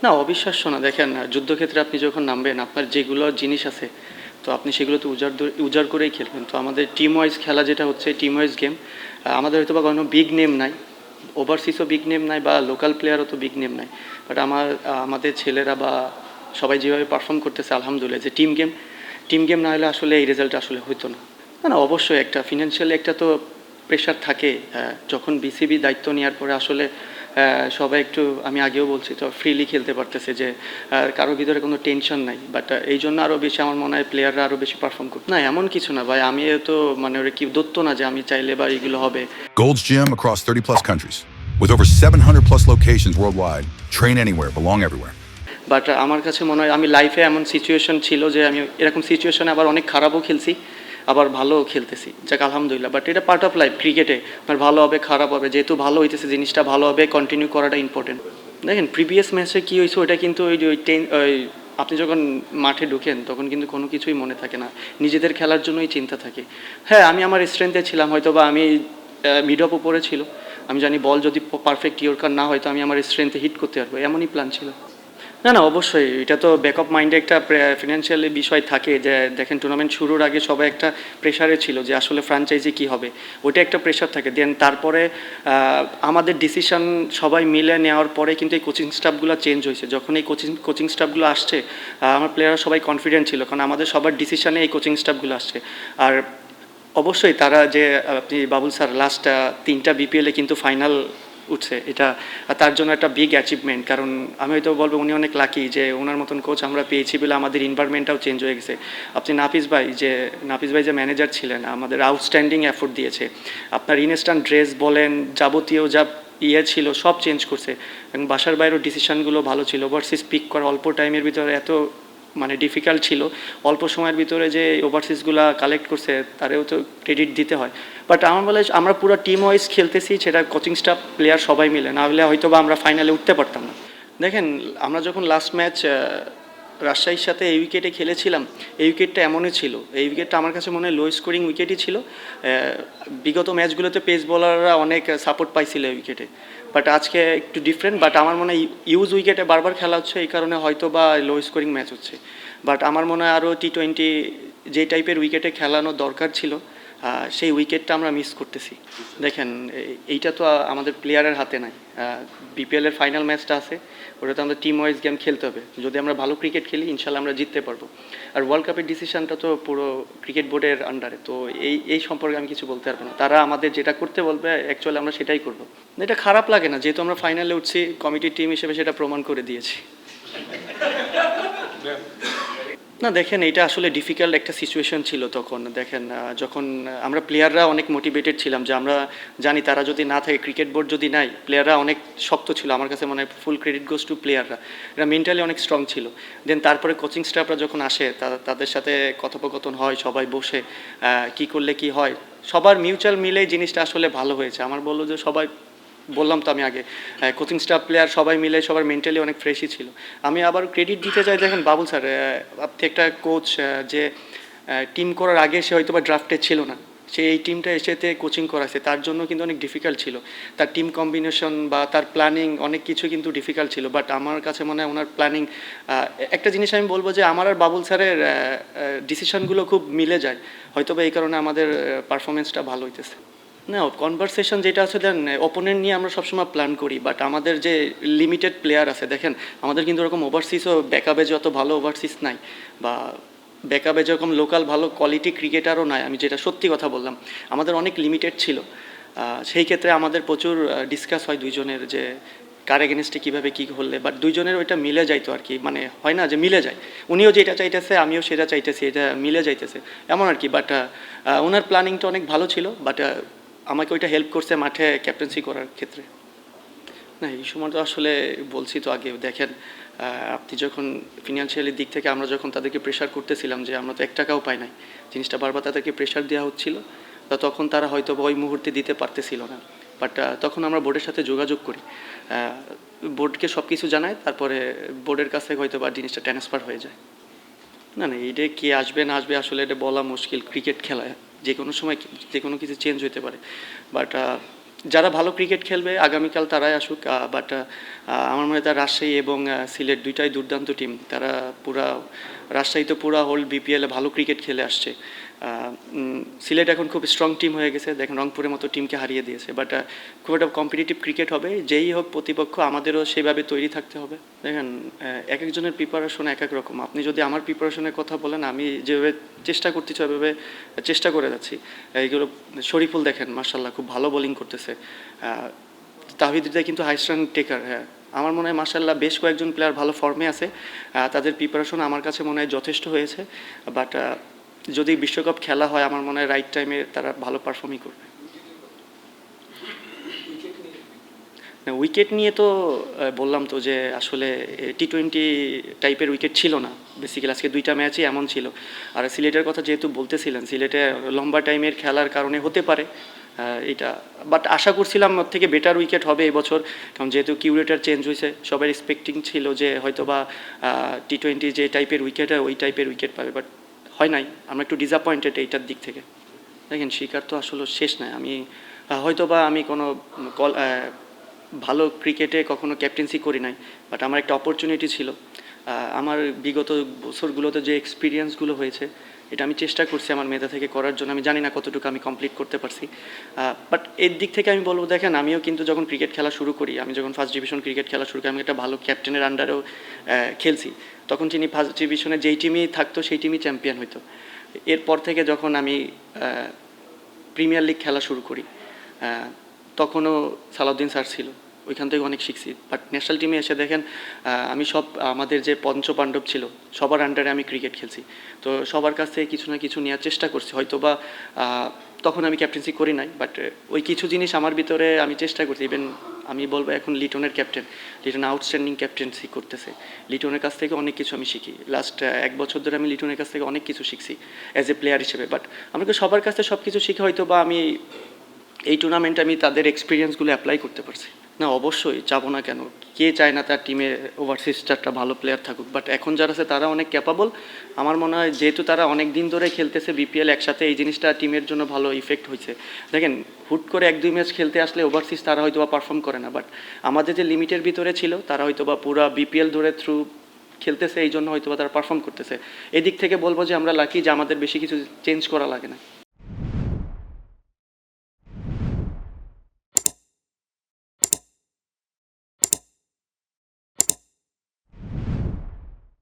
না, অবিশ্বাস্য না। দেখেন যুদ্ধক্ষেত্রে আপনি যখন নামবেন আপনার যেগুলো জিনিস আছে তো আপনি সেগুলো তো উজাড় করেই খেলবেন। তো আমাদের টিম ওয়াইজ খেলা যেটা হচ্ছে টিম ওয়াইজ গেম। আমাদের হয়তো বা কোনো বিগ নেম নাই, ওভারসিজও বিগ নেম নাই বা লোকাল প্লেয়ারও তো বিগ নেম নাই, বাট আমাদের ছেলেরা বা সবাই যেভাবে পারফর্ম করতেছে আলহামদুলিল্লাহ, যে টিম গেম না হলে আসলে এই রেজাল্ট আসলে হতো না। না না, অবশ্যই একটা ফিনান্সিয়ালি একটা তো প্রেশার থাকে। যখন বিসিবি দায়িত্ব নেওয়ার পরে আসলে সবাই একটু, আমি আগেও বলছি তো, ফ্রিলি খেলতে পারতেছে, যে কারোর ভিতরে কোনো টেনশন নাই। বাট এই জন্য আরও বেশি আমার মনে হয় প্লেয়াররা আরও বেশি পারফর্ম করবে। না, এমন কিছু না ভাই, আমি তো মানে ওরা কি দত্ত না যে আমি চাইলে বা এগুলো হবে। Gold's Gym across 30 plus countries. With over 700 plus locations worldwide, train anywhere, belong everywhere. But আমার কাছে মনে হয় আমি লাইফে এমন সিচুয়েশন ছিল যে আমি এরকম সিচুয়েশনে আবার অনেক খারাপও খেলছি, আবার ভালোও খেলতেছি, যাক আলহামদুলিল্লাহ। বাট এটা পার্ট অফ লাইফ, ক্রিকেটে আমার ভালো হবে খারাপ হবে, যেহেতু ভালো হইতেছে জিনিসটা ভালো হবে, কন্টিনিউ করাটা ইম্পর্টেন্ট। দেখেন প্রিভিয়াস ম্যাচে কী হয়েছে ওটা কিন্তু ওই আপনি যখন মাঠে ঢুকেন তখন কিন্তু কোনো কিছুই মনে থাকে না, নিজেদের খেলার জন্যই চিন্তা থাকে। হ্যাঁ, আমি আমার স্ট্রেংথে ছিলাম, হয়তো বা আমি মিড অফ উপরে ছিল, আমি জানি বল যদি পারফেক্ট ইয়র্কার না হয় তো আমি আমার স্ট্রেংথে হিট করতে পারবো, এমনই প্ল্যান ছিল। না না, অবশ্যই এটা তো ব্যাকআপ মাইন্ডে একটা ফিনান্সিয়ালি বিষয় থাকে, যে দেখেন টুর্নামেন্ট শুরুর আগে সবাই একটা প্রেশারে ছিল যে আসলে ফ্র্যাঞ্চাইজি কী হবে, ওইটা একটা প্রেশার থাকে। দেন তারপরে আমাদের ডিসিশন সবাই মিলে নেওয়ার পরে কিন্তু এই কোচিং স্টাফগুলো চেঞ্জ হয়েছে। যখন এই কোচিং স্টাফগুলো আসছে, আমার প্লেয়াররা সবাই কনফিডেন্ট ছিল, কারণ আমাদের সবার ডিসিশনে এই কোচিং স্টাফগুলো আসছে। আর অবশ্যই তারা যে আপনি বাবুল স্যার লাস্ট 3টা বিপিএলে কিন্তু ফাইনাল উঠছে, এটা তার জন্য একটা বিগ অ্যাচিভমেন্ট। কারণ আমি হয়তো বলবো উনি অনেক লাকি যে ওনার মতন কোচ আমরা পেয়েছি বলে আমাদের এনভায়রনমেন্টটাও চেঞ্জ হয়ে গেছে। আপনি নাফিস ভাই যে ম্যানেজার ছিলেন, আমাদের আউটস্ট্যান্ডিং এফোর্ট দিয়েছে। আপনার ইনস্ট্যান্ট ড্রেস বলেন, যাবতীয় যা ছিল সব চেঞ্জ করছে, এবং বাসার বাইরেও ডিসিশনগুলো ভালো ছিল। ওভারসিজ পিক করা অল্প টাইমের ভিতরে এত মানে ডিফিকাল্ট ছিল, অল্প সময়ের ভিতরে যে ওভারসিজগুলো কালেক্ট করছে তারেও তো ক্রেডিট দিতে হয়। বাট আমার বলে আমরা পুরো টিম ওয়াইজ খেলতেছি, সেটা কোচিং স্টাফ প্লেয়ার সবাই মিলে, না হলে হয়তো বা আমরা ফাইনালে উঠতে পারতাম না। দেখেন আমরা যখন লাস্ট ম্যাচ রাজশাহীর সাথে এই উইকেটে খেলেছিলাম, এই উইকেটটা এমনই ছিল, এই উইকেটটা আমার কাছে মনে হয় লো স্কোরিং উইকেটই ছিল। বিগত ম্যাচগুলোতে পেস বোলাররা অনেক সাপোর্ট পাইছিল এই উইকেটে, বাট আজকে একটু ডিফারেন্ট। বাট আমার মনে হয় ইউজ উইকেটে বারবার খেলা হচ্ছে, এই কারণে হয়তো বা লো স্কোরিং ম্যাচ হচ্ছে। বাট আমার মনে হয় আরও টি20 যে টাইপের উইকেটে খেলানো দরকার ছিল, সেই উইকেটটা আমরা মিস করতেছি। দেখেন এইটা তো আমাদের প্লেয়ারের হাতে নাই। বিপিএলের ফাইনাল ম্যাচটা আছে, ওটাতে আমাদের টিম ওয়াইজ গেম খেলতে হবে। যদি আমরা ভালো ক্রিকেট খেলি ইনশাল্লাহ আমরা জিততে পারবো। আর ওয়ার্ল্ড কাপের ডিসিশনটা তো পুরো ক্রিকেট বোর্ডের আন্ডারে, তো এই সম্পর্কে আমি কিছু বলতে পারবো না। তারা আমাদের যেটা করতে বলবে অ্যাকচুয়ালি আমরা সেটাই করবো। এটা খারাপ লাগে না, যেহেতু আমরা ফাইনালে উঠছি, কমিটির টিম হিসেবে সেটা প্রমাণ করে দিয়েছি। না দেখেন, এটা আসলে ডিফিকাল্ট একটা সিচুয়েশন ছিল তখন। দেখেন যখন আমরা প্লেয়াররা অনেক মোটিভেটেড ছিলাম, যে আমরা জানি তারা যদি না থাকে, ক্রিকেট বোর্ড যদি নাই, প্লেয়াররা অনেক শক্ত ছিল। আমার কাছে মনে হয় ফুল ক্রেডিট গোস টু প্লেয়াররা, এরা মেন্টালি অনেক স্ট্রং ছিল। দেন তারপরে কোচিং স্টাফরা যখন আসে, তাদের সাথে কথোপকথন হয়, সবাই বসে কি করলে কি হয়, সবার মিউচুয়াল মিলেই জিনিসটা আসলে ভালো হয়েছে। আমার বললো যে সবাই, বললাম তো আমি আগে, কোচিং স্টাফ প্লেয়ার সবাই মিলে সবার মেন্টালি অনেক ফ্রেশই ছিল। আমি আবার ক্রেডিট দিতে চাই, দেখেন বাবুল স্যার, আপনি একটা কোচ যে টিম করার আগে সে হয়তো বা ড্রাফটে ছিল না, সে এই টিমটা এসেতে কোচিং করাছে, তার জন্য কিন্তু অনেক ডিফিকাল্ট ছিল। তার টিম কম্বিনেশন বা তার প্ল্যানিং অনেক কিছু কিন্তু ডিফিকাল্ট ছিল। বাট আমার কাছে মনে হয় ওনার প্ল্যানিং, একটা জিনিস আমি বলবো যে আমার আর বাবুল স্যারের ডিসিশনগুলো খুব মিলে যায়, হয়তো বা এই কারণে আমাদের পারফরমেন্সটা ভালো হইতেছে। না, কনভারসেশন যেটা আছে, দেন অপোনেন্ট নিয়ে আমরা সবসময় প্ল্যান করি, বাট আমাদের যে লিমিটেড প্লেয়ার আছে, দেখেন আমাদের কিন্তু ওরকম ওভারসিজও ব্যাকআপে যত ভালো ওভারসিজ নাই, বা ব্যাকআপে যেরকম লোকাল ভালো কোয়ালিটি ক্রিকেটারও নাই। আমি যেটা সত্যি কথা বললাম, আমাদের অনেক লিমিটেড ছিল। সেই ক্ষেত্রে আমাদের প্রচুর ডিসকাস হয় দুইজনের, যে কার এগেনস্টে কীভাবে কী করলে, বাট দুইজনের ওইটা মিলে যাইতো আর কি, মানে হয় না যে মিলে যায়, উনিও যেটা চাইতেছে আমিও সেটা চাইতেছি, এটা মিলে যাইতেছে এমন আর কি। বাট ওনার প্ল্যানিংটা অনেক ভালো ছিল, বাট আমাকে ওইটা হেল্প করছে মাঠে ক্যাপ্টেন্সি করার ক্ষেত্রে। না, এই সময় তো আসলে বলছি তো আগে, দেখেন আপনি যখন ফিনান্সিয়ালি দিক থেকে আমরা যখন তাদেরকে প্রেশার করতেছিলাম, যে আমরা তো 1 টাকাও পাই নাই, জিনিসটা বারবার তাদেরকে প্রেশার দেওয়া হচ্ছিল, তখন তারা হয়তো ওই মুহূর্তে দিতে পারতেছিল না। বাট তখন আমরা বোর্ডের সাথে যোগাযোগ করি, বোর্ডকে সব কিছু জানাই, তারপরে বোর্ডের কাছে হয়তো বা জিনিসটা ট্রান্সফার হয়ে যায়। না না, এটা কে আসবে না আসবে আসলে এটা বলা মুশকিল। ক্রিকেট খেলায় যে কোনো সময় যে কোনো কিছু চেঞ্জ হতে পারে। বাট যারা ভালো ক্রিকেট খেলবে আগামীকাল তারাই আসুক, বাট আমার মনে হয় তার রাজশাহী এবং সিলেট দুইটাই দুর্দান্ত টিম। তারা পুরা রাজশাহী তো পুরা হোল বিপিএলে ভালো ক্রিকেট খেলে আসছে। সিলেট এখন খুব স্ট্রং টিম হয়ে গেছে, দেখেন রংপুরের মতো টিমকে হারিয়ে দিয়েছে। বাট খুব একটা কম্পিটিটিভ ক্রিকেট হবে, যেই হোক প্রতিপক্ষ আমাদেরও সেভাবে তৈরি থাকতে হবে। দেখেন এক একজনের প্রিপারেশন এক এক রকম। আপনি যদি আমার প্রিপারেশনের কথা বলেন, আমি যেভাবে চেষ্টা করতেছি ওইভাবে চেষ্টা করে যাচ্ছি। এইগুলো শরীফুল দেখেন মার্শাল্লাহ খুব ভালো বোলিং করতেছে। তাহিদ হৃদয় কিন্তু হাইস্ট রান টেকার। হ্যাঁ, আমার মনে হয় মার্শাল্লাহ বেশ কয়েকজন প্লেয়ার ভালো ফর্মে আছে, তাদের প্রিপারেশন আমার কাছে মনে হয় যথেষ্ট হয়েছে। বাট যদি বিশ্বকাপ খেলা হয় আমার মনে হয় রাইট টাইমে তারা ভালো পারফর্মই করবে। না, উইকেট নিয়ে তো বললাম তো যে আসলে টি-20 টাইপের উইকেট ছিল না বেসিক্যালি, আজকে দুইটা ম্যাচই এমন ছিল। আর সিলেটের কথা যেহেতু বলতেছিলেন, সিলেটে লম্বা টাইমের খেলার কারণে হতে পারে এটা, বাট আশা করছিলাম ওর থেকে বেটার উইকেট হবে এবছর, কারণ যেহেতু কিউরেটার চেঞ্জ হয়েছে সবাই এক্সপেক্টিং ছিল যে হয়তো বা টি-20 যে টাইপের উইকেট হয় ওই টাইপের উইকেট পাবে, বাট হয় নাই। আমরা একটু ডিসঅ্যাপয়েন্টেড এইটার দিক থেকে। দেখেন শিকার তো আসলে শেষ নাই। আমি হয়তো বা আমি কোনো ভালো ক্রিকেটে কখনো ক্যাপ্টেন্সি করি নাই, বাট আমার একটা অপরচুনিটি ছিল। আমার বিগত বছরগুলোতে যে এক্সপিরিয়েন্সগুলো হয়েছে এটা আমি চেষ্টা করছি আমার মেধা থেকে করার জন্য। আমি জানি না কতটুকু আমি কমপ্লিট করতে পারছি, বাট এর দিক থেকে আমি বলবো দেখেন আমিও কিন্তু যখন ক্রিকেট খেলা শুরু করি, আমি যখন ফার্স্ট ডিভিশন ক্রিকেট খেলা শুরু করি, আমি একটা ভালো ক্যাপ্টেনের আন্ডারেও খেলছি। তখন তিনি ফার্স্ট ডিভিশনে যেই টিমই থাকতো সেই টিমই চ্যাম্পিয়ন হইতো। এরপর থেকে যখন আমি প্রিমিয়ার লিগ খেলা শুরু করি, তখনও সালাউদ্দিন স্যার ছিল, ওইখান থেকে অনেক শিখছি। বাট ন্যাশনাল টিমে এসে দেখেন আমি সব আমাদের যে পঞ্চপাণ্ডব ছিল সবার আন্ডারে আমি ক্রিকেট খেলছি। তো সবার কাছ থেকে কিছু না কিছু নেওয়ার চেষ্টা করছি। হয়তো বা তখন আমি ক্যাপ্টেন্সি করি নাই, বাট ওই কিছু জিনিস আমার ভিতরে আমি চেষ্টা করছি। ইভেন আমি বলবো এখন লিটনের ক্যাপ্টেন, লিটন আউটস্ট্যান্ডিং ক্যাপ্টেন্সি করতেছে। লিটনের কাছ থেকে অনেক কিছু আমি শিখি। লাস্ট 1 বছর ধরে আমি লিটনের কাছ থেকে অনেক কিছু শিখছি অ্যাজ এ প্লেয়ার হিসেবে। বাট আমাকে সবার কাছ থেকে সব কিছু শিখে হয়তো বা আমি এই টুর্নামেন্টে আমি তাদের এক্সপিরিয়েন্সগুলো অ্যাপ্লাই করতে পারছি। না, অবশ্যই চাবো না কেন, কে চায় না তার টিমে ওভারসিজ চারটা ভালো প্লেয়ার থাকুক। বাট এখন যারা আছে তারা অনেক ক্যাপাবল। আমার মনে হয় যেহেতু তারা অনেক দিন ধরে খেলতেছে বিপিএল একসাথে, এই জিনিসটা টিমের জন্য ভালো ইফেক্ট হয়েছে। দেখেন হুট করে 1-2 ম্যাচ খেলতে আসলে ওভারসিজ তারা হয়তো বা পারফর্ম করে না, বাট আমাদের যে লিমিটের ভিতরে ছিল তারা হয়তো বা পুরা বিপিএল ধরে থ্রু খেলতেছে, এই জন্য হয়তো বা তারা পারফর্ম করতেছে। এদিক থেকে বলবো যে আমরা লাকি যে আমাদের বেশি কিছু চেঞ্জ করা লাগে না।